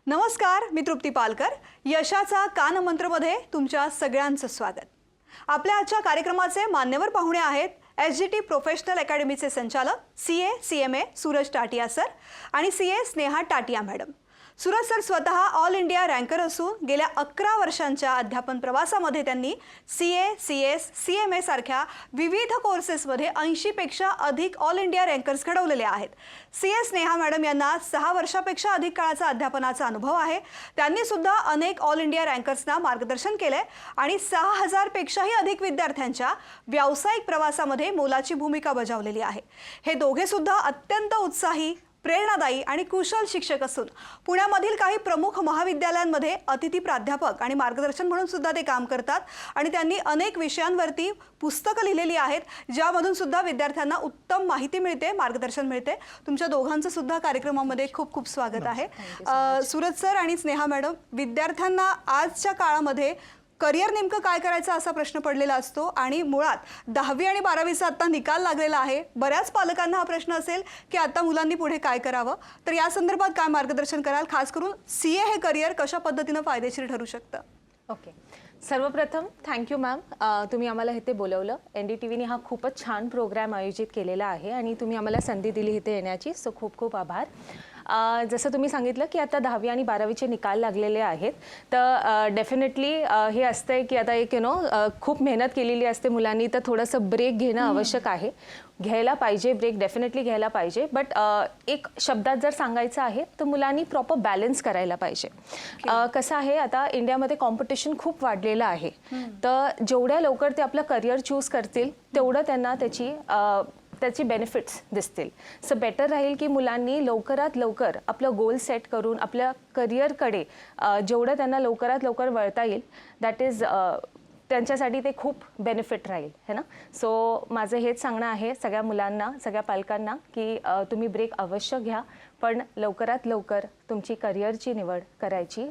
नमस्कार, मी तृप्ती पालकर. यशाचा कानमंत्रमध्ये तुमच्या सगळ्यांचं स्वागत. आपल्या आजच्या कार्यक्रमाचे मान्यवर पाहुणे आहेत एसजीटी प्रोफेशनल अकॅडमीचे संचालक CA CMA Suraj Tatia sir आणि CA Sneha Tatia madam. Suraj sir स्वतः ऑल इंडिया रँकर असून गेल्या 11 वर्षांच्या अध्यापन प्रवासामध्ये त्यांनी सीए, सीएस, सीएमए सारख्या विविध कोर्सेसमध्ये 80 पेक्षा अधिक ऑल इंडिया रँकर्स घडवलेले आहेत. सीए स्नेहा मॅडम यांना 6 वर्षापेक्षा अधिक काळाचा अध्यापनाचा अनुभव आहे. त्यांनी सुद्धा अनेक ऑल इंडिया रँकर्सना मार्गदर्शन केले आणि 6000 पेक्षाही अधिक विद्यार्थ्यांच्या व्यावसायिक प्रवासामध्ये मोलाची भूमिका बजावलेली आहे. हे दोघे सुद्धा अत्यंत उत्साही, प्रेरणादायी आणि कुशल शिक्षक असून पुण्यामधील काही प्रमुख महाविद्यालयांमध्ये अतिथी प्राध्यापक आणि मार्गदर्शन म्हणून सुद्धा ते काम करतात आणि त्यांनी अनेक विषयांवरती पुस्तकं लिहिलेली आहेत, ज्यामधून सुद्धा विद्यार्थ्यांना उत्तम माहिती मिळते, मार्गदर्शन मिळते. तुमच्या दोघांचं सुद्धा कार्यक्रमामध्ये खूप खूप स्वागत आहे. सूरज सर आणि स्नेहा मॅडम, विद्यार्थ्यांना आजच्या काळामध्ये करिअर नेमकं काय करायचं असा प्रश्न पडलेला असतो आणि मुळात 10वी आणि 12वीचा आता निकाल लागलेला आहे. बऱ्याच पालकांना हा प्रश्न असेल की आता मुलांनी पुढे काय करावं. तर या संदर्भात काय मार्गदर्शन कराल? खास करून सीए हे करिअर कशा पद्धतीनं फायदेशीर ठरू शकतं? ओके, सर्वप्रथम थँक्यू मॅम, तुम्ही आम्हाला इथे बोलवलं. NDTVने हा खूपच छान प्रोग्राम आयोजित केलेला आहे आणि तुम्ही आम्हाला संधी दिली इथे येण्याची, सो खूप खूप आभार. जसं तुम्ही सांगितलं की आता 10वी आणि 12वीचे निकाल लागलेले आहेत, तर डेफिनेटली हे असतं की आता एक खूप मेहनत केलेली असते मुलांनी, तर थोडंसं ब्रेक घेणं आवश्यक आहे. घ्यायला पाहिजे ब्रेक, डेफिनेटली घ्यायला पाहिजे. बट एक शब्दात जर सांगायचं आहे तर मुलांनी प्रॉपर बॅलन्स करायला पाहिजे. कसं आहे, आता इंडियामध्ये कॉम्पिटिशन खूप वाढलेलं आहे, तर जेवढ्या लवकर ते आपलं करिअर चूज करतील तेवढं त्यांना त्याची बेनिफिट्स दिसतील. सो बेटर राहील की मुलांनी लवकरात लवकर आपलं गोल सेट करून आपल्या करिअरकडे जेवढं त्यांना लवकरात लवकर वळता येईल, दॅट इज त्यांच्यासाठी ते खूप बेनिफिट राहील, है ना. सो माझं हेच सांगणं आहे सगळ्या मुलांना, सगळ्या पालकांना की तुम्ही ब्रेक अवश्य घ्या, पण लवकरात लवकर तुमची करिअरची निवड करायची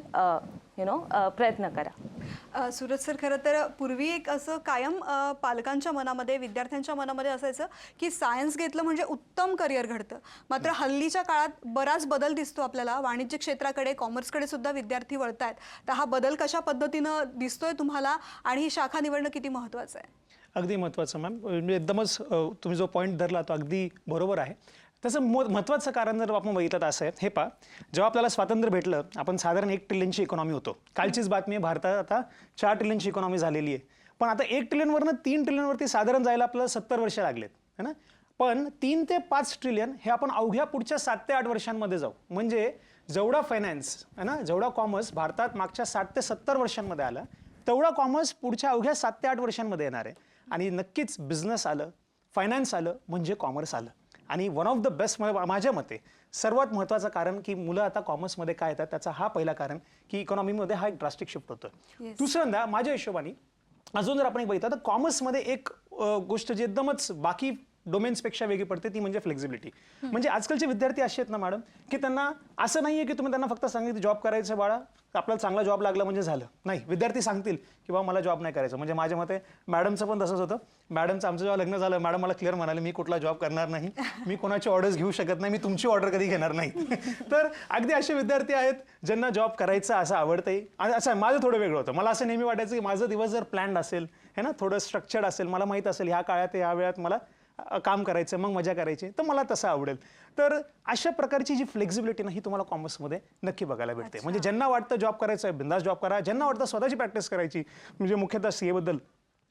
प्रयत्न करा. सूरज सर, खरं तर पूर्वी एक असं कायम पालकांच्या मनामध्ये, विद्यार्थ्यांच्या मनामध्ये असायचं की सायन्स घेतलं म्हणजे उत्तम करिअर घडतं. मात्र हल्लीच्या काळात बराच बदल दिसतो आपल्याला. वाणिज्य क्षेत्राकडे, कॉमर्सकडे सुद्धा विद्यार्थी वळत आहेत. तर हा बदल कशा पद्धतीनं दिसतोय तुम्हाला आणि ही शाखा निवडणं किती महत्त्वाचं आहे? अगदी महत्त्वाचं मॅम, एकदमच तुम्ही जो पॉईंट धरला तो अगदी बरोबर आहे. त्याचं महत्त्वाचं कारण जर आपण बघितलं तर असं आहे, हे पहा, जेव्हा आपल्याला स्वातंत्र्य भेटलं आपण साधारण 1 ट्रिलियनची इकॉनॉमी होतो. कालचीच बातमी आहे, भारतात आता 4 ट्रिलियनची इकॉनॉमी झालेली आहे. पण आता 1 ट्रिलियनवरनं 3 ट्रिलियनवरती साधारण जायला आपल्याला 70 वर्ष लागलेत, है ना. पण 3 ते 5 ट्रिलियन हे आपण अवघ्या पुढच्या 7 ते 8 वर्षांमध्ये जाऊ. म्हणजे जेवढा फायनान्स आहे ना, जेवढा कॉमर्स भारतात मागच्या 60 ते 70 वर्षांमध्ये आला, तेवढा कॉमर्स पुढच्या अवघ्या 7 ते 8 वर्षांमध्ये येणार आहे. आणि नक्कीच बिझनेस आलं, फायनान्स आलं म्हणजे कॉमर्स आलं. आणि वन ऑफ द बेस्ट माझ्या मते सर्वात महत्त्वाचं कारण की मुलं आता कॉमर्समध्ये काय येतात त्याचा हा पहिला कारण की इकॉनॉमीमध्ये हा एक ड्रास्टिक शिफ्ट होतो. दुसऱ्यांदा माझ्या हिशोबाने अजून जर आपण एक बघितलं तर कॉमर्समध्ये एक गोष्ट जी एकदमच बाकी डोमेन्सपेक्षा वेगळी पडते ती म्हणजे फ्लेक्झिबिलिटी. म्हणजे आजकालचे विद्यार्थी असे आहेत ना मॅडम, की त्यांना असं नाही आहे की तुम्ही त्यांना फक्त सांगितलं जॉब करायचं बाळा, आपल्याला चांगला जॉब लागला म्हणजे झालं. नाही, विद्यार्थी सांगतील की बाबा मला जॉब नाही करायचं. म्हणजे माझ्या मते मॅडमचं पण तसंच होतं. मॅडमचं आमचं जेव्हा लग्न झालं, मॅडम मला क्लिअर म्हणाले मी कुठला जॉब करणार नाही, मी कोणाची ऑर्डर्स घेऊ शकत नाही, मी तुमची ऑर्डर कधी घेणार नाही. तर अगदी असे विद्यार्थी आहेत ज्यांना जॉब करायचा असं आवडतंय. आणि असं माझं थोडं वेगळं होतं. मला असं नेहमी वाटायचं की माझा दिवस जर प्लॅन्ड असेल, है ना, थोडं स्ट्रक्चर्ड असेल, मला माहीत असेल ह्या काळात या वेळात मला काम करायचं, मग मजा करायची, तर मला तसं आवडेल. तर अशा प्रकारची जी फ्लेक्झिबिलिटी ना ही तुम्हाला कॉमर्समध्ये नक्की बघायला भेटते. म्हणजे ज्यांना वाटतं जॉब करायचं आहे बिंदास जॉब करा, ज्यांना वाटतं स्वतःची प्रॅक्टिस करायची, म्हणजे मुख्यतः सीएबद्दल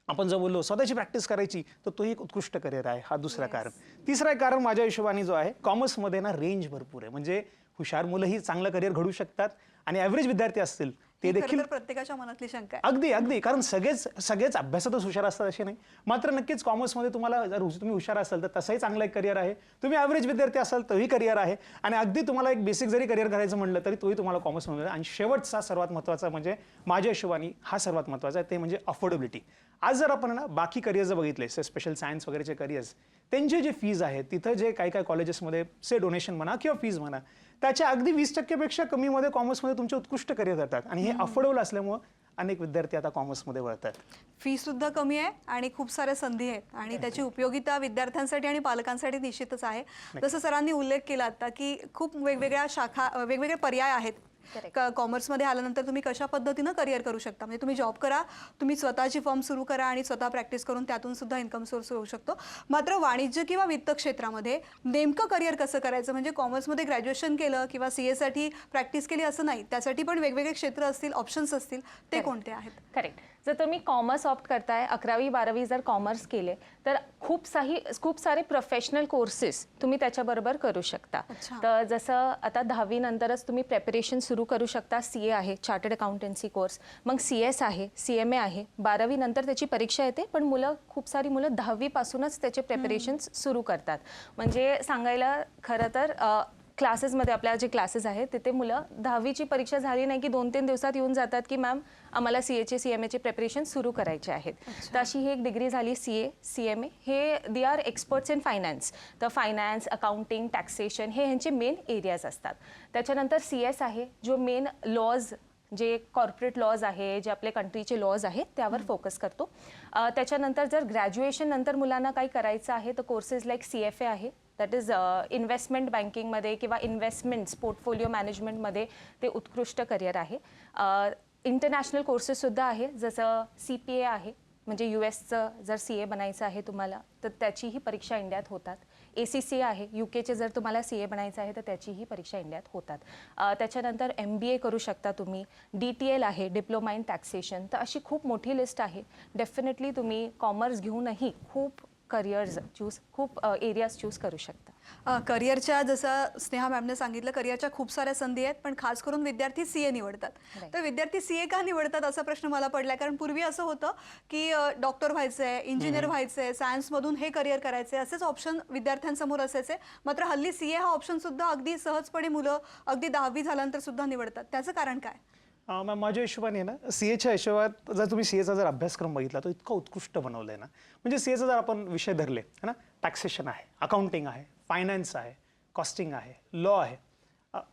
आपण जर बोललो स्वतःची प्रॅक्टिस करायची, तर तो एक उत्कृष्ट करिअर आहे. हा दुसरा कारण. तिसरा एक कारण माझ्या हिशोबाने जो आहे, कॉमर्समध्ये ना रेंज भरपूर आहे. म्हणजे हुशार मुलंही चांगलं करिअर घडू शकतात आणि ॲव्हरेज विद्यार्थी असतील ते देखील प्रत्येकाच्या मनातली शंका आहे. अगदी अगदी, कारण सगळेच अभ्यासातच हुशार असतात असे नाही. मात्र नक्कीच कॉमर्समध्ये तुम्हाला जर तुम्ही हुशार असाल तर तसंही चांगलं एक करिअर आहे. तुम्ही ॲव्हरेज विद्यार्थी असाल तोही करिअर आहे. आणि अगदी तुम्हाला एक बेसिक जरी करिअर करायचं म्हटलं तरी तोही तुम्हाला कॉमर्समध्ये. आणि शेवटचा सर्वात महत्त्वाचा म्हणजे माझ्या हिशोबाने हा सर्वात महत्त्वाचा आहे, ते म्हणजे अफोर्डेबिलिटी. आज जर आपण ना बाकी करिअर्स जर बघितले, स्पेशल सायन्स वगैरेचे करिअर्स, त्यांचे जे फीज आहेत तिथं जे काही कॉलेजेसमध्ये डोनेशन म्हणा किंवा फीज म्हणा, त्याच्या अगदी 20% कमीमध्ये कॉमर्समध्ये तुमचे उत्कृष्ट करिअर करतात. आणि हे अफोर्डेबल असल्यामुळं अनेक विद्यार्थी आता कॉमर्समध्ये वळतात. फी सुद्धा कमी आहे आणि खूप साऱ्या संधी आहेत आणि त्याची उपयोगिता विद्यार्थ्यांसाठी आणि पालकांसाठी निश्चितच आहे. जसं सरांनी उल्लेख केला आता की खूप वेगवेगळ्या शाखा, वेगवेगळे पर्याय आहेत कॉमर्समध्ये आल्यानंतर तुम्ही कशा पद्धतीनं करिअर करू शकता. म्हणजे तुम्ही जॉब करा, तुम्ही स्वतःची फर्म सुरू करा आणि स्वतः प्रॅक्टिस करून त्यातून सुद्धा इन्कम सोर्स होऊ शकतो. मात्र वाणिज्य किंवा वित्त क्षेत्रामध्ये नेमकं करिअर कसं करायचं, म्हणजे कॉमर्समध्ये ग्रॅज्युएशन केलं किंवा CA साठी प्रॅक्टिस केली असं नाही, त्यासाठी पण वेगवेगळे क्षेत्र असतील, ऑप्शन्स असतील, ते कोणते आहेत? करेक्ट. जर तुम्ही कॉमर्स ऑप्ट करताय, 11वी-12वी जर कॉमर्स केले तर खूप सारे प्रोफेशनल कोर्सेस तुम्ही त्याच्याबरोबर करू शकता. तर जसं आता 10वी नंतरच तुम्ही प्रेपरेशन सुरू करू शकता. CA आहे, चार्टर्ड अकाउंटन्सी कोर्स, मग CS आहे, CMA आहे. 12वी नंतर त्याची परीक्षा येते, पण खूप सारी मुलं 10वी पासूनच त्याचे प्रेपरेशन्स सुरू करतात. म्हणजे सांगायला खरं तर क्लासेसमध्ये आपल्या जे क्लासेस आहेत तिथे मुलं 10वीची परीक्षा झाली नाही की 2-3 दिवसात येऊन जातात की मॅम आम्हाला CAचे CMAचे प्रिपरेशन सुरू करायचे आहेत. तर अशी ही एक डिग्री झाली CA CMA. हे they are experts in finance. तर फायनान्स, अकाउंटिंग, टॅक्सेशन हे ह्यांचे मेन एरियाज असतात. त्याच्यानंतर CS आहे, जो मेन लॉज, जे कॉर्पोरेट लॉज आहे, जे आपले कंट्रीचे लॉज आहेत त्यावर फोकस करतो. त्याच्यानंतर जर ग्रॅज्युएशन नंतर मुलांना काही करायचं आहे तर कोर्सेस लाईक CFA आहे, दॅट इज इन्व्हेस्टमेंट बँकिंगमध्ये किंवा इन्व्हेस्टमेंट्स पोर्टफोलिओ मॅनेजमेंटमध्ये ते उत्कृष्ट करिअर आहे. इंटरनॅशनल कोर्सेससुद्धा आहे, जसं CPA आहे, म्हणजे USचं जर CA बनायचं आहे तुम्हाला तर त्याचीही परीक्षा इंडियात होतात. ACCA आहे, UKचे जर तुम्हाला CA बनायचं आहे तर त्याचीही परीक्षा इंडियात होतात. त्याच्यानंतर MBA करू शकता तुम्ही. DTL आहे, डिप्लोमा इन टॅक्सेशन. तर अशी खूप मोठी लिस्ट आहे. डेफिनेटली तुम्ही कॉमर्स घेऊनही खूप खूप एरियाज चूज करू शकता. करिअरच्या, जसं स्नेहा मॅमने सांगितलं, करिअरच्या खूप साऱ्या संधी आहेत, पण खास करून विद्यार्थी CA निवडतात. तर विद्यार्थी CA का निवडतात असा प्रश्न मला पडलाय. कारण पूर्वी असं होतं की डॉक्टर व्हायचंय, इंजिनियर व्हायचंय, सायन्समधून हे करिअर करायचे, असेच ऑप्शन विद्यार्थ्यांसमोर असायचे. मात्र हल्ली CA हा ऑप्शन सुद्धा अगदी सहजपणे मुलं अगदी 10वी झाल्यानंतर सुद्धा निवडतात. त्याचं कारण काय? मॅम, माझ्या हिशोबाने ना, CAच्या हिशोबात जर तुम्ही CAचा जर अभ्यासक्रम बघितला तो इतका उत्कृष्ट बनवला आहे ना. म्हणजे CAचा जर आपण विषय धरले है ना, टॅक्सेशन आहे, अकाउंटिंग आहे, फायनान्स आहे, कॉस्टिंग आहे, लॉ आहे.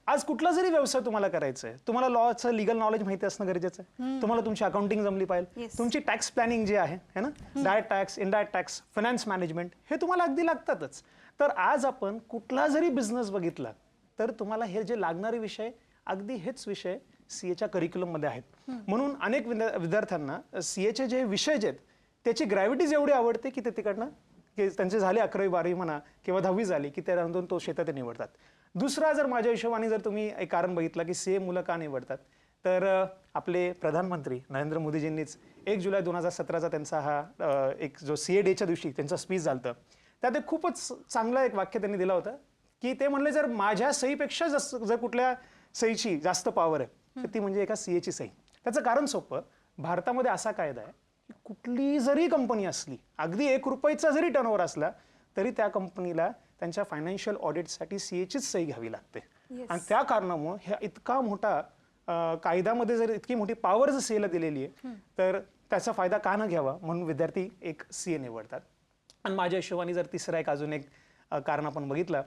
आज कुठला जरी व्यवसाय तुम्हाला करायचा आहे, तुम्हाला लॉचं लिगल नॉलेज माहिती असणं गरजेचं आहे. तुम्हाला तुमची अकाउंटिंग जमली पाहिजे, तुमची टॅक्स प्लॅनिंग जी आहे ना, direct tax, indirect tax, finance management, हे तुम्हाला अगदी लागतातच. तर आज आपण कुठला जरी बिझनेस बघितला तर तुम्हाला हे जे लागणारे विषय, अगदी हेच विषय CAच्या करिक्युलममध्ये आहेत. म्हणून अनेक विद्यार्थ्यांना CAचे जे विषय जे आहेत त्याची ग्रॅव्हिटीज एवढी आवडते की ते तिकडनं की त्यांचे झाले 11वी-12वी म्हणा किंवा 10वी झाली की त्यानंतर तो क्षेत्र ते निवडतात. दुसरा, जर माझ्या हिशोबाने जर तुम्ही एक कारण बघितलं की CA मुलं का निवडतात, तर आपले प्रधानमंत्री नरेंद्र मोदीजींनीच 1 जुलै 2017चा त्यांचा हा एक जो CA डेच्या दिवशी त्यांचा स्पीच झालं होतं, त्यात एक खूपच चांगलं एक वाक्य त्यांनी दिलं होतं की ते म्हणले, जर माझ्या सहीपेक्षा जर कुठल्या सहीची जास्त पॉवर आहे तर ती म्हणजे एका CAची सही. त्याचं कारण सोपं, भारतामध्ये असा कायदा आहे की कुठली जरी कंपनी असली, अगदी ₹1 जरी टर्नओव्हर असला तरी त्या कंपनीला त्यांच्या फायनान्शियल ऑडिटसाठी CAचीच सही घ्यावी लागते. आणि त्या कारणामुळे ह्या इतका मोठा कायद्यामध्ये जर इतकी मोठी पॉवर जर CAला दिलेली आहे तर त्याचा फायदा का न घ्यावा, म्हणून विद्यार्थी एक CA निवडतात. आणि माझ्या हिशोबाने जर तिसरा एक अजून एक कारण आपण बघितलं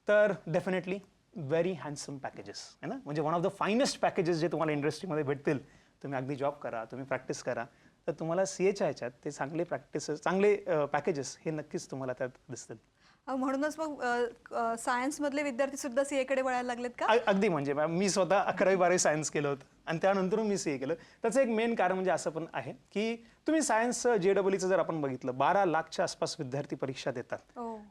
तर डेफिनेटली व्हेरी हँडसम पॅकेजेस आहे ना. म्हणजे one of the finest packages जे तुम्हाला इंडस्ट्रीमध्ये भेटतील. तुम्ही अगदी जॉब करा, तुम्ही प्रॅक्टिस करा, तर तुम्हाला CAच्या ह्याच्यात ते चांगले चांगले पॅकेजेस हे नक्कीच तुम्हाला त्यात दिसतील. म्हणूनच मग सायन्समधले विद्यार्थी सुद्धा CA कडे वळायला लागलेत का? अगदी. म्हणजे मॅम, मी स्वतः 11वी-12वी सायन्स केलं होतं आणि त्यानंतर मी CA केलं. त्याचं एक मेन कारण म्हणजे असं पण आहे की तुम्ही सायन्सचं JEEचं जर आपण बघितलं, 12 लाखच्या आसपास विद्यार्थी परीक्षा देतात.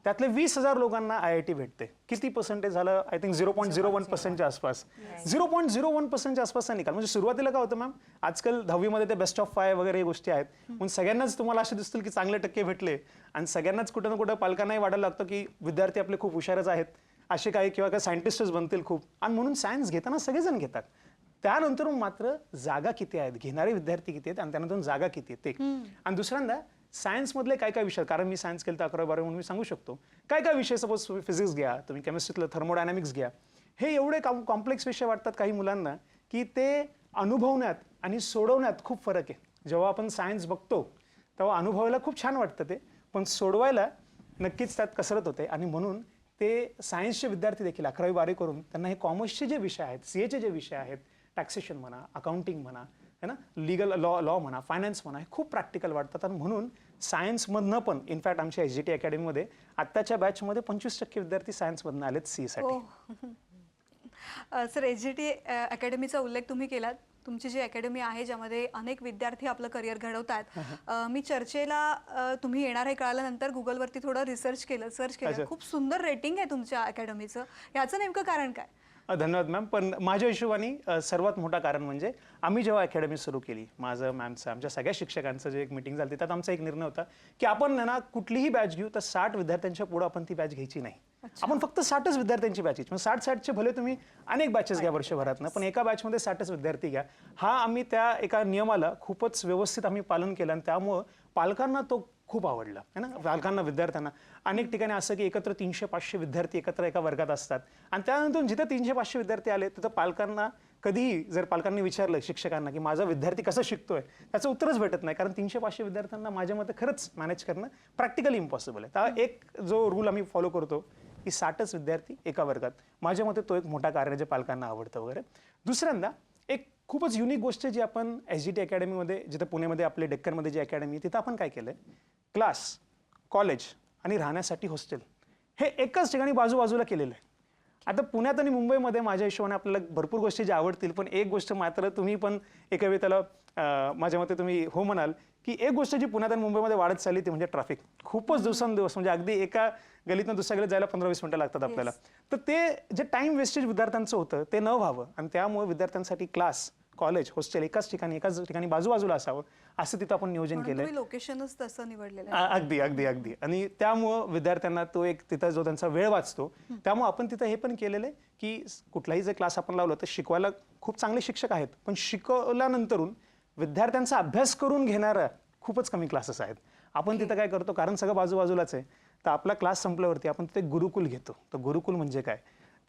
त्यातले 20,000 लोकांना IIT भेटते. किती पर्सेंटेज झालं? आय थिंक 0.01%च्या आसपास. 0.01%च्या आसपासचा निकाल. म्हणजे सुरुवातीला काय होतं मॅम, आजकाल 10वीमध्ये ते बेस्ट ऑफ 5 वगैरे गोष्टी आहेत. म्हणून सगळ्यांनाच तुम्हाला असे दिसतील की चांगले टक्के भेटले आणि सगळ्यांनाच कुठं ना कुठं पालकांनाही वाटायला लागतं की विद्यार्थी आपले खूप हुशारच आहेत, असे काही किंवा काही सायंटिस्टच बनतील खूप. आणि म्हणून सायन्स घेताना सगळेजण घेतात. त्यानंतर मात्र जागा किती आहेत, घेणारे विद्यार्थी किती आहेत आणि त्यानंतर जागा किती आहेत ते. आणि दुसऱ्यांदा सायन्समधले काय काय विषय, कारण मी सायन्स केलं तर 11वी-12वी म्हणून मी सांगू शकतो, काय काय विषय, सपोज तुम्ही फिजिक्स घ्या, तुम्ही केमिस्ट्रीतलं थर्मोडायनामिक्स घ्या, हे एवढे कॉम्प्लेक्स विषय वाटतात काही मुलांना की ते अनुभवण्यात आणि सोडवण्यात खूप फरक आहे. जेव्हा आपण सायन्स बघतो तेव्हा अनुभवायला खूप छान वाटतं ते, पण सोडवायला नक्कीच त्यात कसरत होते. आणि म्हणून ते सायन्सचे विद्यार्थी देखील 11वी-12वी करून त्यांना हे कॉमर्सचे जे विषय आहेत, CAचे जे विषय आहेत, टॅक्सेशन म्हणा, अकाउंटिंग म्हणा, है ना, लिगल लॉ म्हणा, फायनान्स म्हणा, हे खूप प्रॅक्टिकल वाटतात. आणि म्हणून सायन्समधनं पण, इनफॅक्ट आमच्या SGT अकॅडमीमध्ये आत्ताच्या बॅचमध्ये 25% विद्यार्थी सायन्समधनं आलेत CA साठी. सर SGT अकॅडमीचा उल्लेख तुम्ही केलात. तुमची जी अकॅडमी आहे ज्यामध्ये अनेक विद्यार्थी आपलं करिअर घडवत आहेत. मी चर्चेला तुम्ही येणार हे कळाल्यानंतर गुगलवरती थोडं सर्च केलं. खूप सुंदर रेटिंग आहे तुमच्या अकॅडमीचं. याचं नेमकं कारण काय? धन्यवाद मॅम. पण माझ्या हिशोबाने सर्वात मोठा कारण म्हणजे आम्ही जेव्हा अकॅडमी सुरू केली, माझं मॅमचं आमच्या सगळ्या शिक्षकांचं जे एक मीटिंग झाली, त्यात आमचा एक निर्णय होता की आपण ना कुठलीही बॅच घेऊ तर 60 विद्यार्थ्यांच्या पुढे आपण ती बॅच घ्यायची नाही. आपण फक्त 60च विद्यार्थ्यांची बॅच घ्यायची. 60-60चे भले तुम्ही अनेक बॅचेस घ्या वर्षभरात, पण एका बॅचमध्ये 60च विद्यार्थी घ्या. हा आम्ही त्या एका नियमाला खूपच व्यवस्थित आम्ही पालन केलं आणि त्यामुळं पालकांना तो खूप आवडला है ना. पालकांना, विद्यार्थ्यांना अनेक ठिकाणी असं की एकत्र 300-500 विद्यार्थी एकत्र एका वर्गात असतात आणि त्यानंतर जिथे 300-500 विद्यार्थी आले तिथं पालकांना कधीही जर पालकांनी विचारलं शिक्षकांना की माझा विद्यार्थी कसं शिकतोय, त्याचं उत्तरच भेटत नाही. कारण 300-500 विद्यार्थ्यांना माझ्या मते खरंच मॅनेज करणं प्रॅक्टिकली इम्पॉसिबल आहे. तर एक जो रूल आम्ही फॉलो करतो की 60च विद्यार्थी एका वर्गात, माझ्या मते तो एक मोठा कार्य जे पालकांना आवडतं वगैरे. दुसऱ्यांदा एक खूपच युनिक गोष्ट जी आपण SGT अकॅडमीमध्ये, जिथं पुण्यामध्ये आपले डेक्कनमध्ये जी अकॅडमी आहे, तिथं आपण काय केलंय, क्लास, कॉलेज आणि राहण्यासाठी हॉस्टेल हे एकाच ठिकाणी बाजूबाजूला केलेलं आहे. आता पुण्यात आणि मुंबईमध्ये माझ्या हिशोबाने आपल्याला भरपूर गोष्टी ज्या आवडतील, पण एक गोष्ट मात्र तुम्ही पण एका वेळी त्याला माझ्या मते तुम्ही हो म्हणाल की एक गोष्ट जी पुण्यात आणि मुंबईमध्ये वाढत चालली ती म्हणजे ट्रॅफिक. खूपच दिवसांदिवस म्हणजे अगदी एका गलीतून दुसऱ्या गलीत जायला 15-20 मिनिटं लागतात आपल्याला. तर ते जे टाइम वेस्टेज विद्यार्थ्यांचं होतं ते न व्हावं आणि त्यामुळे विद्यार्थ्यांसाठी क्लास, कॉलेज, हॉस्टेल एकाच ठिकाणी बाजूबाजूला असावं असं तिथं आपण नियोजन केलंय. लोकेशनच तसं निवडलेलं आहे. अगदी अगदी अगदी. आणि त्यामुळं विद्यार्थ्यांना तो एक तिथं जो त्यांचा वेळ वाचतो, त्यामुळे आपण तिथं हे पण केलेलं आहे की कुठलाही जर क्लास आपण लावला तर शिकवायला खूप चांगले शिक्षक आहेत, पण शिकवल्यानंतरून विद्यार्थ्यांचा अभ्यास करून घेणारा खूपच कमी क्लासेस आहेत. आपण तिथं काय करतो, कारण सगळं बाजूबाजूलाच आहे, तर आपला क्लास संपल्यावरती आपण तिथे गुरुकुल घेतो. तर गुरुकुल म्हणजे काय,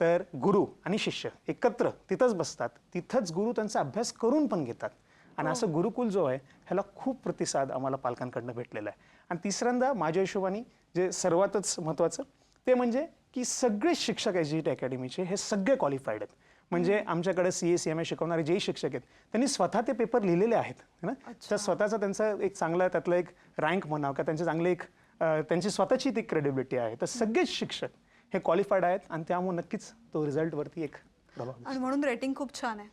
तर गुरु आणि शिष्य एकत्र तिथंच बसतात, तिथंच गुरु त्यांचा अभ्यास करून पण घेतात. आणि असं गुरुकुल जो आहे ह्याला खूप प्रतिसाद आम्हाला पालकांकडनं भेटलेला आहे. आणि तिसऱ्यांदा माझ्या हिशोबाने जे सर्वातच महत्त्वाचं ते म्हणजे की सगळे शिक्षक SGT अकॅडमीचे हे सगळे क्वालिफाईड आहेत. म्हणजे आमच्याकडे CA CMA शिकवणारे जे शिक्षक आहेत त्यांनी स्वतः ते पेपर लिहिलेले आहेत ना. तर स्वतःचा त्यांचा एक चांगला त्यातला एक रँक म्हणावं का त्यांचे चांगले एक त्यांची स्वतःची ती क्रेडिबिलिटी आहे. तर सगळेच शिक्षक हे क्वालिफाईड आहेत आणि त्यामुळे नक्कीच तो रिझल्टवरती एक प्रभाव दिसतो. आणि म्हणून रेटिंग खूप छान आहे.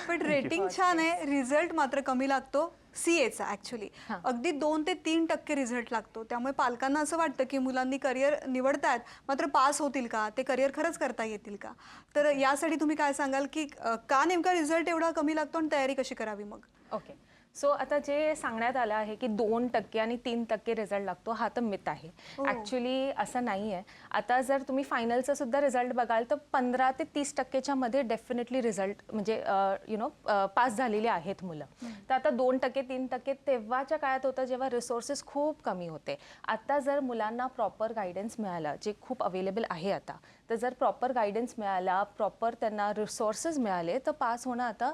पण रेटिंग छान आहे, रिझल्ट मात्र कमी लागतो CAचा. ऍक्च्युली अगदी 2 ते 3% रिझल्ट लागतो. त्यामुळे पालकांना असं वाटतं की मुलांनी करिअर निवडतायत मात्र पास होतील का, ते करिअर खरंच करता येतील का. तर यासाठी तुम्ही काय सांगाल की का नेमका रिझल्ट एवढा कमी लागतो आणि तयारी कशी करावी मग? ओके. सो आता जे सांगण्यात आलं आहे की 2% आणि 3% रिझल्ट लागतो, हा तर मिथ आहे. ॲक्च्युली असं नाही आहे. आता जर तुम्ही फायनलचा सुद्धा रिझल्ट बघाल तर 15 ते 30%च्या मध्ये डेफिनेटली रिझल्ट म्हणजे पास झालेली आहेत मुलं. तर आता 2% 3% तेव्हाच्या काळात होतं जेव्हा रिसोर्सेस खूप कमी होते. आता जर मुलांना प्रॉपर गायडन्स मिळाला, जे खूप अवेलेबल आहे आता, तर जर प्रॉपर गायडन्स मिळाला, प्रॉपर त्यांना रिसोर्सेस मिळाले तर पास होणं आता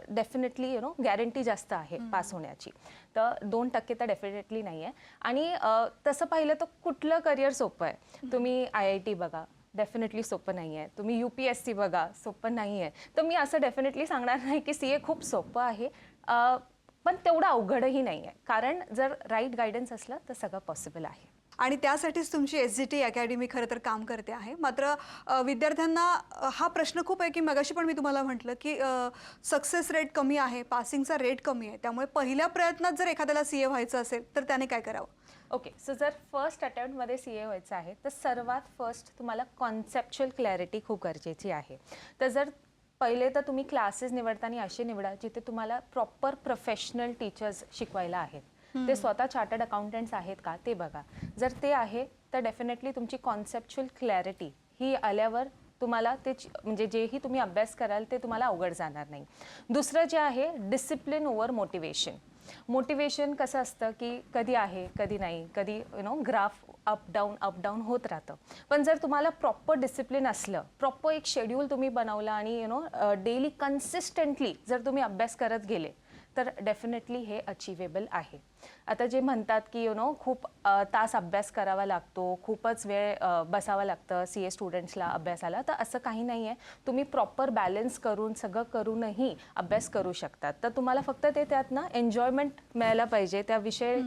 डेफिनेटली गॅरंटी जास्त आहे पास होण्याची. तर 2% तर डेफिनेटली नाही आहे. आणि तसं पाहिलं तर कुठलं करिअर सोपं आहे. तुम्ही IIT बघा, डेफिनेटली सोपं नाही आहे. तुम्ही UPSC बघा, सोपं नाही आहे. तर मी असं डेफिनेटली सांगणार नाही की CA खूप सोपं आहे, पण तेवढं अवघडही नाही आहे. कारण जर राईट गायडन्स असलं तर सगळं पॉसिबल आहे. आणि त्यासाठीच तुमची SGT अकॅडमी खरं तर काम करते आहे. मात्र विद्यार्थ्यांना हा प्रश्न खूप आहे की मगाशी पण मी तुम्हाला म्हटलं की सक्सेस रेट कमी आहे, पासिंगचा रेट कमी आहे. त्यामुळे पहिल्या प्रयत्नात जर एखाद्याला CA व्हायचं असेल तर त्याने काय करावं? ओके. सो जर फर्स्ट अटेम्प्टमध्ये CA व्हायचं आहे तर सर्वात फर्स्ट तुम्हाला कॉन्सेप्च्युअल क्लॅरिटी खूप गरजेची आहे. तर जर पहिले तर तुम्ही क्लासेस निवडताना असे निवडा जिथे तुम्हाला प्रॉपर प्रोफेशनल टीचर्स शिकवायला आहेत. ते स्वतः चार्टर्ड अकाउंटंट्स आहेत का ते बघा. जर ते आहे तर डेफिनेटली तुमची कॉन्सेप्च्युअल क्लॅरिटी ही आल्यावर तुम्हाला ते म्हणजे जेही तुम्ही अभ्यास कराल ते तुम्हाला अवघड जाणार नाही. दुसरं जे आहे डिसिप्लिन ओव्हर मोटिवेशन. मोटिवेशन कसं असतं की कधी आहे कधी नाही, कधी ग्राफ अप डाऊन होत राहतं. पण जर तुम्हाला प्रॉपर डिसिप्लिन असलं, प्रॉपर एक शेड्यूल तुम्ही बनवला आणि डेली कन्सिस्टंटली जर तुम्ही अभ्यास करत गेले तर डेफिनेटली हे अचिवेबल आहे. आता जे म्हणतात की खूप तास अभ्यास करावा लागतो, खूपच वेळ बसावं लागतं CA स्टुडंट्सला अभ्यासाला, तर असं काही नाही आहे. तुम्ही प्रॉपर बॅलन्स करून सगळं करूनही अभ्यास करू शकतात. तर तुम्हाला फक्त ते त्यात एन्जॉयमेंट मिळायला पाहिजे, त्या विषय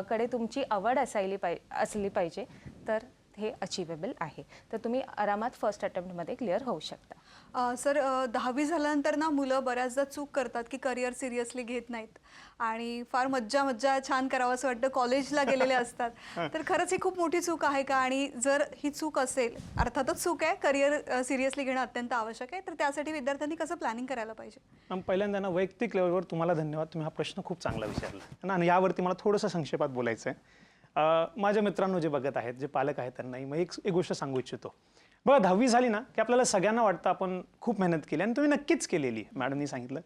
कडे तुमची आवड असली पाहिजे, तर हे अचिवेबल आहे. तर तुम्ही आरामात फर्स्ट अटेम्प्टमध्ये क्लिअर होऊ शकता. सर 10वी झाल्यानंतर ना मुलं बऱ्याचदा चूक करतात की करिअर सिरियसली घेत नाहीत आणि फार मज्जा छान करावं असं वाटतं, कॉलेजला गेलेले असतात. तर खरंच ही खूप मोठी चूक आहे का? आणि जर ही चूक असेल, अर्थातच चूक आहे, करिअर सिरियसली घेणं अत्यंत आवश्यक आहे, तर त्यासाठी विद्यार्थ्यांनी कसं प्लॅनिंग करायला पाहिजे? पहिल्यांदा ना वैयक्तिक लेवलवर तुम्हाला धन्यवाद, तुम्ही हा प्रश्न खूप चांगला विचारला आणि यावरती मला थोडंसं संक्षेपात बोलायचं आहे. माझ्या मित्रांनो जे बघत आहेत, जे पालक आहेत, त्यांनाही मग एक गोष्ट सांगू इच्छितो. बघा 10वी झाली ना की आपल्याला सगळ्यांना वाटतं आपण खूप मेहनत केली आणि तुम्ही नक्कीच केलेली, मॅडमनी सांगितलं.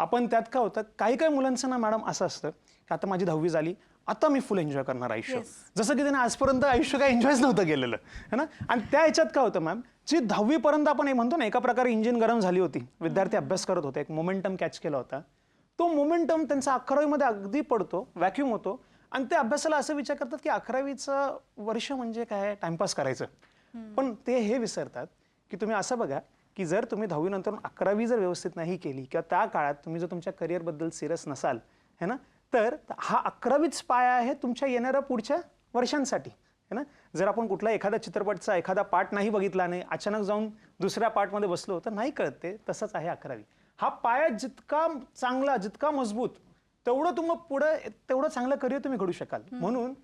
आपण त्यात काय होतं, काही मुलांचं ना मॅडम असं असतं की आता माझी 10वी झाली, आता मी फुल एन्जॉय करणार आयुष्य. जसं की त्याने आजपर्यंत आयुष्य काय एन्जॉयच नव्हतं केलेलं है ना. आणि त्या ह्याच्यात काय होतं मॅम, जी 10वी पर्यंत आपण हे म्हणतो ना, एका प्रकारे इंजिन गरम झाली होती, विद्यार्थी अभ्यास करत होते, एक मोमेंटम कॅच केला होता, तो मोमेंटम त्यांचा 11वीमध्ये अगदी पडतो, व्हॅक्यूम होतो आणि ते अभ्यासाला असं विचार करतात की 11वीचं वर्ष म्हणजे काय, टाइमपास करायचं. पण ते हे विसरतात की तुम्ही असं बघा की जर तुम्ही 10वी नंतर 11वी जर व्यवस्थित नाही केली किंवा त्या काळात तुम्ही जर तुमच्या करिअरबद्दल सिरियस नसाल है ना, तर हा 11वीच पाया आहे तुमच्या येणाऱ्या पुढच्या वर्षांसाठी है ना. जर आपण कुठला एखादा चित्रपटचा एखादा पार्ट नाही बघितला आणि अचानक जाऊन दुसऱ्या पार्टमध्ये बसलो तर नाही कळत. ते तसंच आहे 11वी. हा पाया जितका चांगला, जितका मजबूत, तेवढं तुम्ही पुढे तेवढं चांगलं करिअर तुम्ही घडू शकाल. म्हणून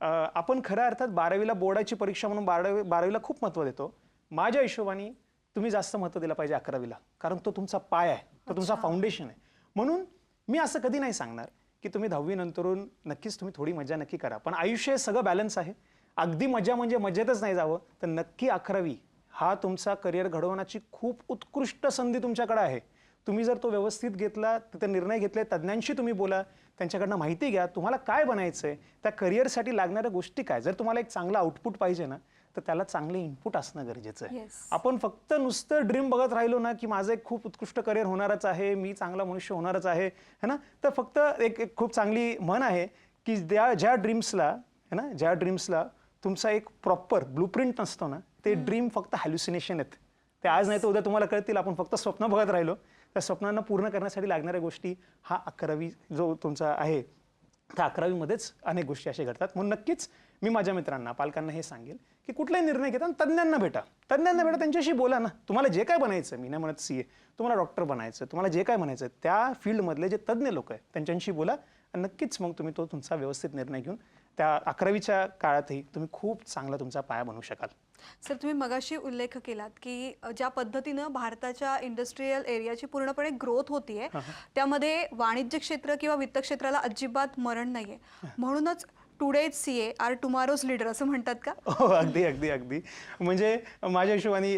आपण खऱ्या अर्थात 12वीला बोर्डाची परीक्षा म्हणून 12वीला खूप महत्त्व देतो. माझ्या हिशोबाने तुम्ही जास्त महत्त्व दिलं पाहिजे 11वीला, कारण तो तुमचा पाय आहे, तो तुमचा फाउंडेशन आहे. म्हणून मी असं कधी नाही सांगणार की तुम्ही 10वी नंतरून नक्कीच तुम्ही थोडी मजा नक्की करा, पण आयुष्य हे सगळं बॅलन्स आहे. अगदी मजा म्हणजे मजेतच नाही जावं, तर नक्की 11वी हा तुमचा करिअर घडवण्याची खूप उत्कृष्ट संधी तुमच्याकडे आहे. तुम्ही जर तो व्यवस्थित घेतला, तिथे निर्णय घेतले, तज्ज्ञांशी तुम्ही बोला, त्यांच्याकडनं माहिती घ्या, तुम्हाला काय बनायचं आहे, त्या करिअरसाठी लागणाऱ्या गोष्टी काय. जर तुम्हाला एक चांगला आउटपुट पाहिजे ना, तर त्याला चांगले इनपुट असणं गरजेचं आहे. आपण फक्त नुसतं ड्रीम बघत राहिलो ना की माझं एक खूप उत्कृष्ट करिअर होणारच आहे, मी चांगला मनुष्य होणारच आहे है ना, तर फक्त एक खूप चांगली म्हण आहे की ज्या ड्रीम्सला तुमचा एक प्रॉपर ब्लूप्रिंट नसतो ना, ते ड्रीम फक्त हॅल्युसिनेशन आहेत. ते आज नाही तर उद्या तुम्हाला कळतील. आपण फक्त स्वप्न बघत राहिलो, त्या स्वप्नांना पूर्ण करण्यासाठी लागणाऱ्या गोष्टी हा 11वी जो तुमचा आहे, त्या 11वीमध्येच अनेक गोष्टी अशा घडतात. म्हणून नक्कीच मी माझ्या मित्रांना, पालकांना हे सांगेल की कुठलाही निर्णय घेताना तज्ज्ञांना भेटा, त्यांच्याशी बोला ना. तुम्हाला जे काय बनायचं, मी नाही म्हणत CA, तुम्हाला डॉक्टर बनायचं, तुम्हाला जे काय बनायचं, त्या फील्डमधले जे तज्ज्ञ लोक आहेत त्यांच्याशी बोला आणि नक्कीच मग तुम्ही तो तुमचा व्यवस्थित निर्णय घेऊन त्या 11वीच्या काळातही तुम्ही खूप चांगला तुमचा पाया बनवू शकाल. सर, तुम्ही मगाशी उल्लेख केलात की ज्या पद्धतीनं भारताच्या इंडस्ट्रियल एरियाची पूर्णपणे ग्रोथ होतीये, त्यामध्ये वाणिज्य क्षेत्र किंवा वित्त क्षेत्राला अजिबात मरण नाहीये. म्हणूनच today's CA are tomorrow's leader असं म्हणतात का? हो, अगदी अगदी अगदी. म्हणजे माझ्या हिशोबाने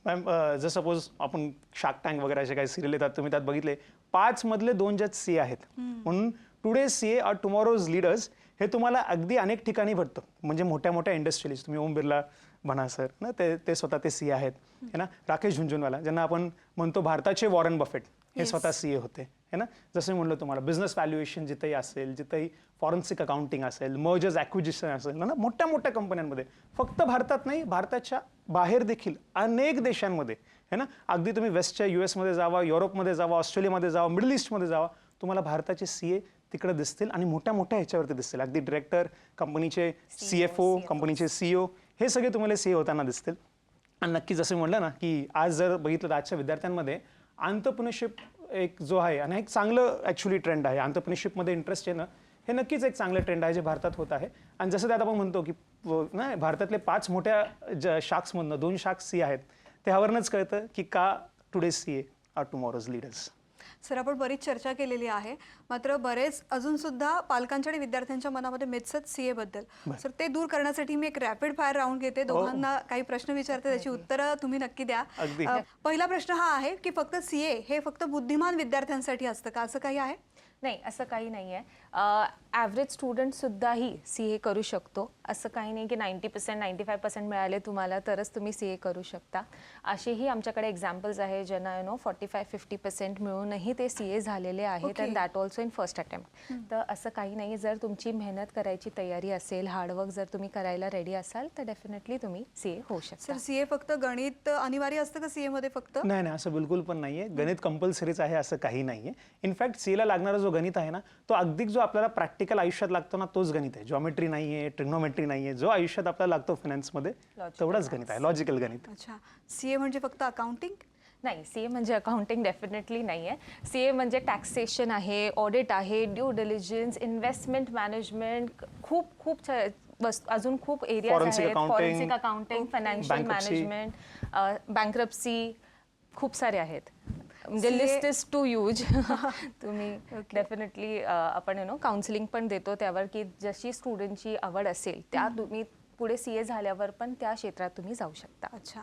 मॅम, जर सपोज आपण शार्क टँक वगैरे असे काही सिरियल येतात, तुम्ही त्यात बघितले 5 मधले 2 जज CA आहेत. म्हणून today's CA are tomorrow's leaders हे तुम्हाला अगदी अनेक ठिकाणी भेटतं. म्हणजे मोठ्या मोठ्या इंडस्ट्रियलिस्ट, तुम्ही ओम बिर्ला म्हणा सर ना, ते स्वतः ते CA आहेत है ना. राकेश झुंझुनवाला, ज्यांना आपण म्हणतो भारताचे वॉरेन बफेट, हे स्वतः CA होते है ना. जसं मी म्हणलं तुम्हाला, बिझनेस व्हॅल्युएशन जिथेही असेल, जिथेही फॉरेन्सिक अकाउंटिंग असेल, मर्जर्स ॲक्विजिशन असेल ना, मोठ्या मोठ्या कंपन्यांमध्ये, फक्त भारतात नाही, भारताच्या बाहेर देखील अनेक देशांमध्ये है ना. अगदी तुम्ही वेस्टच्या US जावा, युरोपमध्ये जावा, ऑस्ट्रेलियामध्ये जावा, मिडल ईस्टमध्ये जावा, तुम्हाला भारताचे CA तिकडे दिसतील आणि मोठ्या मोठ्या ह्याच्यावरती दिसतील. अगदी डिरेक्टर, कंपनीचे CFO, कंपनीचे CEO, हे सगळे तुम्हाला CA होताना दिसतील. आणि नक्की जसं म्हटलं ना की आज जर बघितलं तर आजच्या विद्यार्थ्यांमध्ये आंतरप्रिनरशिप एक जो आहे आणि एक चांगलं ॲक्च्युली ट्रेंड आहे. आंतरप्रिनरशिपमध्ये इंटरेस्ट येणं हे नक्कीच एक चांगलं ट्रेंड आहे जे भारतात होत आहे. आणि जसं त्यात आपण म्हणतो की नाही, भारतातले 5 मोठ्या शार्क्समधनं 2 शार्क्स CA आहेत. त्यावरूनच कळतं की का today's CA are tomorrow's leaders. Sir, आपण बरीच चर्चा केलेली आहे, मात्र बरेच अजून सुद्धा पालकांच्या आणि विद्यार्थ्यांच्या मनामध्ये मिथ्स आहेत CA बद्दल. सर, ते दूर करण्यासाठी मी एक रॅपिड फायर राऊंड घेते, दोघांना काही प्रश्न विचारते, त्याची उत्तरं तुम्ही नक्की द्या. पहिला प्रश्न हा आहे की फक्त CA हे फक्त बुद्धिमान विद्यार्थ्यांसाठी असतं का, असं काही आहे? नाही, असं काही नाही आहे. ॲव्हरेज स्टुडंटसुद्धाही CA करू शकतो. असं काही नाही की 90% 95% मिळाले तुम्हाला तरच तुम्ही CA करू शकता. असेही आमच्याकडे एक्झाम्पल्स आहे ज्यांना 45-50% मिळूनही ते CA झालेले आहेत, and that also in first attempt. तर असं काही नाही. जर तुमची मेहनत करायची तयारी असेल, हार्डवर्क जर तुम्ही करायला रेडी असाल, तर डेफिनेटली तुम्ही CA होऊ शकता. सर, CA फक्त गणित अनिवार्य असतं का CA मध्ये फक्त? नाही, असं बिलकुल पण नाहीये. गणित कंपल्सरीच आहे असं काही नाहीये. इनफॅक्ट CA ला लागणारा जो गणित आहे ना, तो अगदी जो आपल्याला प्रॅक्टिकल आयुष्यात लागतो ना तोच गणित आहे. जॉमेट्री नाही आहे, ट्रिग्नोमेट्री नाही आहे. जो आयुष्यात आपल्याला लागतो फायनान्समध्ये तेवढाच गणित आहे, लॉजिकल गणित. अच्छा, CA म्हणजे फक्त अकाउंटिंग? नाही, CA म्हणजे अकाउंटिंग डेफिनेटली नाही आहे. CA म्हणजे टॅक्सेशन आहे, ऑडिट आहे, ड्यू डिलिजन्स, इन्व्हेस्टमेंट मॅनेजमेंट, खूप अजून खूप एरियाज आहेत. Forensic accounting, financial management, bankruptcy, खूप सारे आहेत. म्हणजे लिस्ट इज टू ह्यूज. तुम्ही डेफिनेटली आपण काउन्सिलिंग पण देतो त्यावर, की जशी स्टुडंटची आवड असेल त्या तुम्ही पुढे CA झाल्यावर पण त्या क्षेत्रात तुम्ही जाऊ शकता. अच्छा,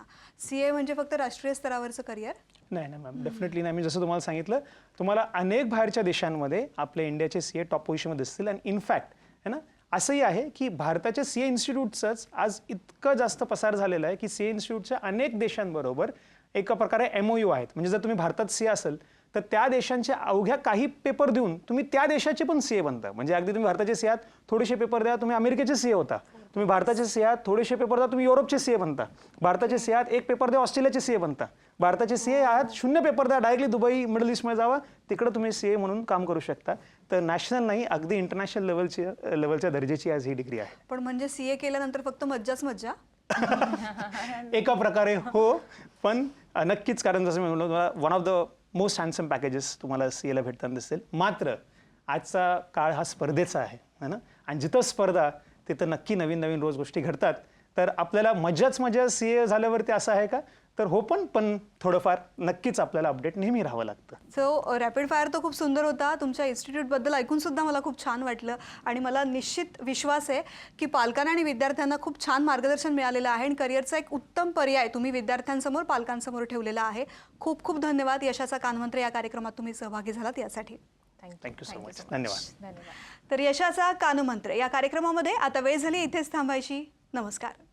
CA म्हणजे फक्त राष्ट्रीय स्तरावरचं करिअर? नाही नाही मॅम, डेफिनेटली नाही. मी जसं तुम्हाला सांगितलं, तुम्हाला अनेक बाहेरच्या देशांमध्ये आपल्या इंडियाचे CA टॉप पोझिशनमध्ये दिसतील. आणि इनफॅक्ट है ना, असंही आहे की भारताच्या CA इन्स्टिट्यूटचंच आज इतकं जास्त पसार झालेलं आहे की CA इन्स्टिट्यूटच्या अनेक देशांबरोबर एका प्रकारे MOU आहेत. म्हणजे जर तुम्ही भारतात CA असेल तर त्या देशांचे अवघ्या काही पेपर देऊन तुम्ही त्या देशाचे पण CA बनता. म्हणजे अगदी तुम्ही भारताचे CA आहात, थोडेसे पेपर द्या तुम्ही अमेरिकेचे CA होता. तुम्ही भारताचे CA आहात, थोडेसे पेपर द्या तुम्ही युरोपचे CA बनता. भारताचे CA आहात, एक पेपर द्या ऑस्ट्रेलियाचे CA बनता. भारताचे CA आहात, 0 पेपर द्या डायरेक्टली दुबई मिडल ईस्टमध्ये जावा, तिकडे तुम्ही CA म्हणून काम करू शकता. तर नॅशनल नाही, अगदी इंटरनॅशनल लेवलच्या दर्जाची आज ही डिग्री आहे. पण म्हणजे CA केल्यानंतर फक्त मज्जाच मज्जा? एका प्रकारे हो, पण नक्कीच, कारण जसं मी म्हणलो, one of the most handsome packages तुम्हाला CA ला भेटताना दिसतील. मात्र आजचा काळ हा स्पर्धेचा आहे ना, आणि जिथं स्पर्धा तिथं नक्की नवीन नवीन रोज गोष्टी घडतात. तर आपल्याला मजाच मजा CA झाल्यावरती असं आहे का? तर हो, पण थोडंफार नक्कीच आपल्याला अपडेट नेहमी राहावं लागतं. सो रॅपिड फायर तो खूप सुंदर होता. तुमच्या इन्स्टिट्यूटबद्दल ऐकून सुद्धा मला खूप छान वाटलं आणि मला निश्चित विश्वास आहे की पालकांना आणि विद्यार्थ्यांना खूप छान मार्गदर्शन मिळालेलं आहे आणि करिअरचा एक उत्तम पर्याय तुम्ही विद्यार्थ्यांसमोर, पालकांसमोर ठेवलेला आहे. खूप खूप धन्यवाद. यशाचा कानमंत्र या कार्यक्रमात तुम्ही सहभागी झालात यासाठी. Thank you so much. धन्यवाद. तर यशाचा कानमंत्र या कार्यक्रमामध्ये आता वेळ झाली इथेच थांबायची. नमस्कार.